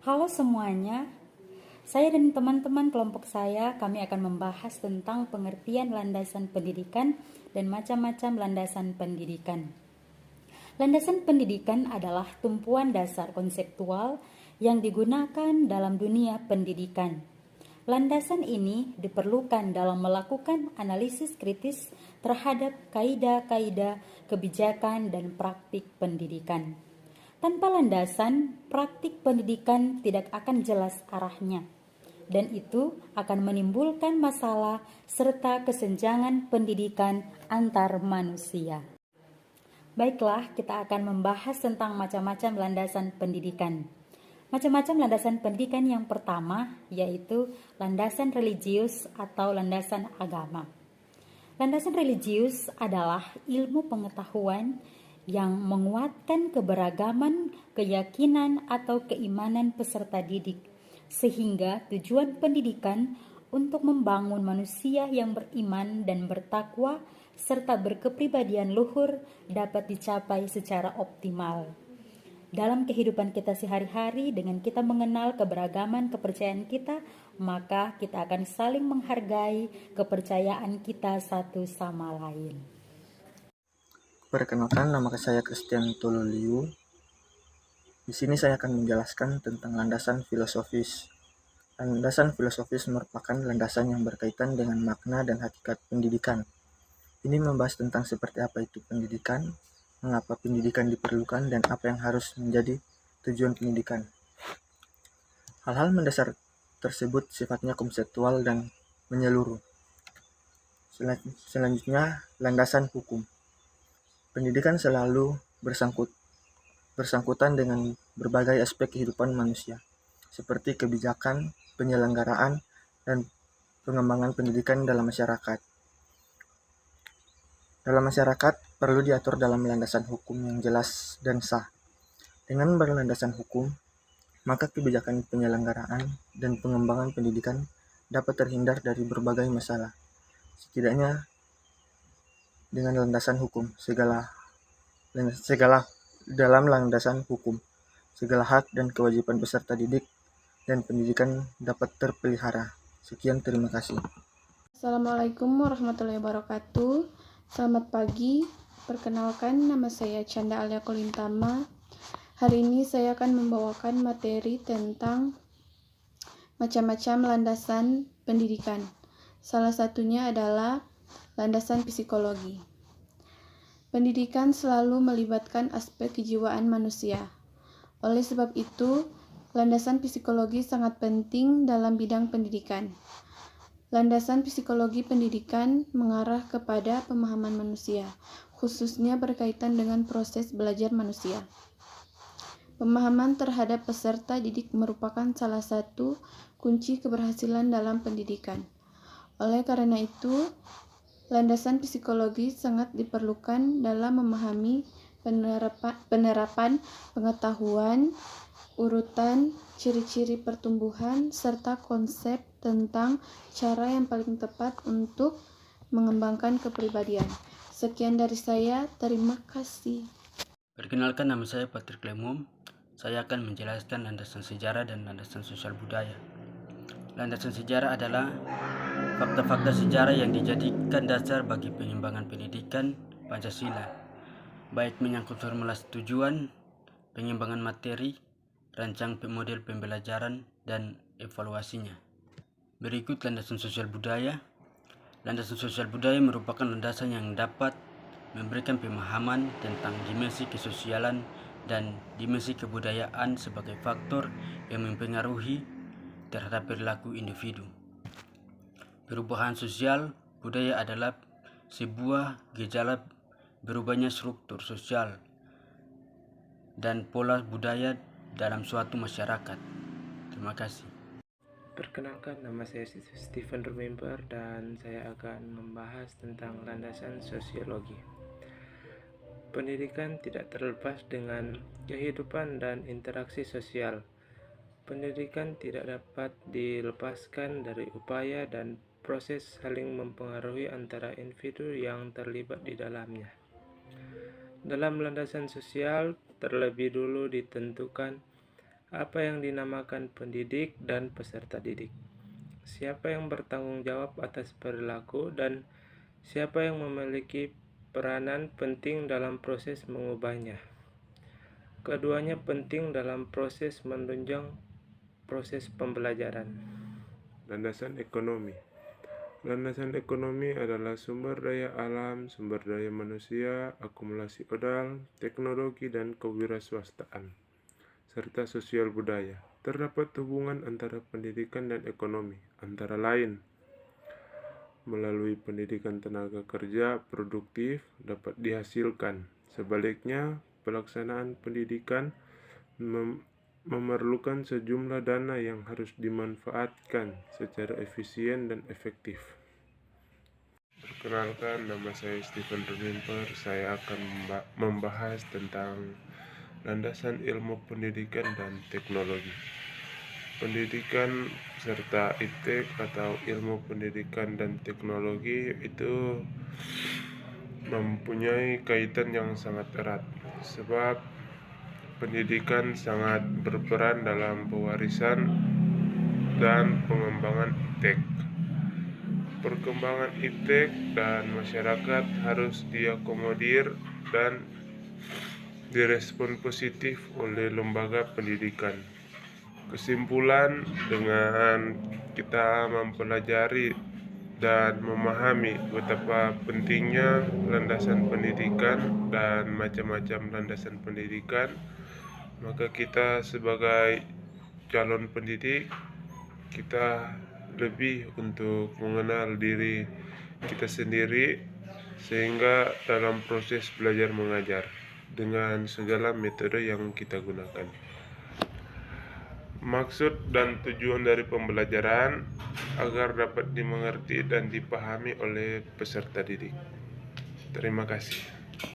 Halo semuanya, saya dan teman-teman kelompok saya kami akan membahas tentang pengertian landasan pendidikan dan macam-macam landasan pendidikan. Landasan pendidikan adalah tumpuan dasar konseptual yang digunakan dalam dunia pendidikan. Landasan ini diperlukan dalam melakukan analisis kritis terhadap kaidah-kaidah kebijakan dan praktik pendidikan. Tanpa landasan, praktik pendidikan tidak akan jelas arahnya, dan itu akan menimbulkan masalah serta kesenjangan pendidikan antar manusia. Baiklah, kita akan membahas tentang macam-macam landasan pendidikan. Macam-macam landasan pendidikan yang pertama yaitu landasan religius atau landasan agama. Landasan religius adalah ilmu pengetahuan yang menguatkan keberagaman, keyakinan, atau keimanan peserta didik, sehingga tujuan pendidikan untuk membangun manusia yang beriman dan bertakwa serta berkepribadian luhur dapat dicapai secara optimal. Dalam kehidupan kita sehari-hari, dengan kita mengenal keberagaman kepercayaan kita, maka kita akan saling menghargai kepercayaan kita satu sama lain. Perkenalkan, nama saya Christian Toluliu. Di sini saya akan menjelaskan tentang landasan filosofis. Landasan filosofis merupakan landasan yang berkaitan dengan makna dan hakikat pendidikan. Ini membahas tentang seperti apa itu pendidikan, mengapa pendidikan diperlukan, dan apa yang harus menjadi tujuan pendidikan. Hal-hal mendasar tersebut sifatnya konseptual dan menyeluruh. Selanjutnya, landasan hukum. Pendidikan selalu bersangkutan dengan berbagai aspek kehidupan manusia, seperti kebijakan, penyelenggaraan, dan pengembangan pendidikan dalam masyarakat. Dalam masyarakat, perlu diatur dalam landasan hukum yang jelas dan sah. Dengan berlandasan hukum, maka kebijakan penyelenggaraan dan pengembangan pendidikan dapat terhindar dari berbagai masalah. Setidaknya dengan landasan hukum, segala dalam landasan hukum, segala hak dan kewajiban peserta didik dan pendidikan dapat terpelihara. Sekian, terima kasih. Assalamualaikum warahmatullahi wabarakatuh. Selamat pagi. Perkenalkan, nama saya Canda Alia Kolintama. Hari ini saya akan membawakan materi tentang macam-macam landasan pendidikan. Salah satunya adalah landasan psikologi. Pendidikan selalu melibatkan aspek kejiwaan manusia. Oleh sebab itu, landasan psikologi sangat penting dalam bidang pendidikan. Landasan psikologi pendidikan mengarah kepada pemahaman manusia, khususnya berkaitan dengan proses belajar manusia. Pemahaman terhadap peserta didik merupakan salah satu kunci keberhasilan dalam pendidikan. Oleh karena itu, landasan psikologi sangat diperlukan dalam memahami penerapan pengetahuan, urutan, ciri-ciri pertumbuhan, serta konsep tentang cara yang paling tepat untuk mengembangkan kepribadian. Sekian dari saya, terima kasih. Perkenalkan, nama saya Patrick Lemum. Saya akan menjelaskan landasan sejarah dan landasan sosial budaya. Landasan sejarah adalah fakta-fakta sejarah yang dijadikan dasar bagi pengembangan pendidikan Pancasila, baik menyangkut formulasi tujuan, pengembangan materi, rancang model pembelajaran, dan evaluasinya. Berikut landasan sosial budaya. Landasan sosial budaya merupakan landasan yang dapat memberikan pemahaman tentang dimensi kesosialan dan dimensi kebudayaan sebagai faktor yang mempengaruhi terhadap perilaku individu. Perubahan sosial budaya adalah sebuah gejala berubahnya struktur sosial dan pola budaya dalam suatu masyarakat. Terima kasih. Perkenalkan, nama saya Stephen Remember dan saya akan membahas tentang landasan sosiologi. Pendidikan tidak terlepas dengan kehidupan dan interaksi sosial. Pendidikan tidak dapat dilepaskan dari upaya dan proses saling mempengaruhi antara individu yang terlibat di dalamnya. Dalam landasan sosial, terlebih dulu ditentukan apa yang dinamakan pendidik dan peserta didik, siapa yang bertanggung jawab atas perilaku, dan siapa yang memiliki peranan penting dalam proses mengubahnya. Keduanya penting dalam proses menunjang proses pembelajaran. Landasan ekonomi. Landasan ekonomi adalah sumber daya alam, sumber daya manusia, akumulasi modal, teknologi, dan kewirausahaan, serta sosial budaya. Terdapat hubungan antara pendidikan dan ekonomi, antara lain melalui pendidikan tenaga kerja produktif dapat dihasilkan. Sebaliknya, pelaksanaan pendidikan memerlukan sejumlah dana yang harus dimanfaatkan secara efisien dan efektif. Perkenalkan, nama saya Stephen Rumimper. Saya akan membahas tentang landasan ilmu pendidikan dan teknologi. Pendidikan serta ITEK atau ilmu pendidikan dan teknologi itu mempunyai kaitan yang sangat erat, sebab pendidikan sangat berperan dalam pewarisan dan pengembangan ITEK. Perkembangan ITEK dan masyarakat harus diakomodir dan direspon positif oleh lembaga pendidikan. Kesimpulan, dengan kita mempelajari dan memahami betapa pentingnya landasan pendidikan dan macam-macam landasan pendidikan, maka kita sebagai calon pendidik, kita lebih untuk mengenal diri kita sendiri, sehingga dalam proses belajar mengajar dengan segala metode yang kita gunakan. Maksud dan tujuan dari pembelajaran agar dapat dimengerti dan dipahami oleh peserta didik. Terima kasih.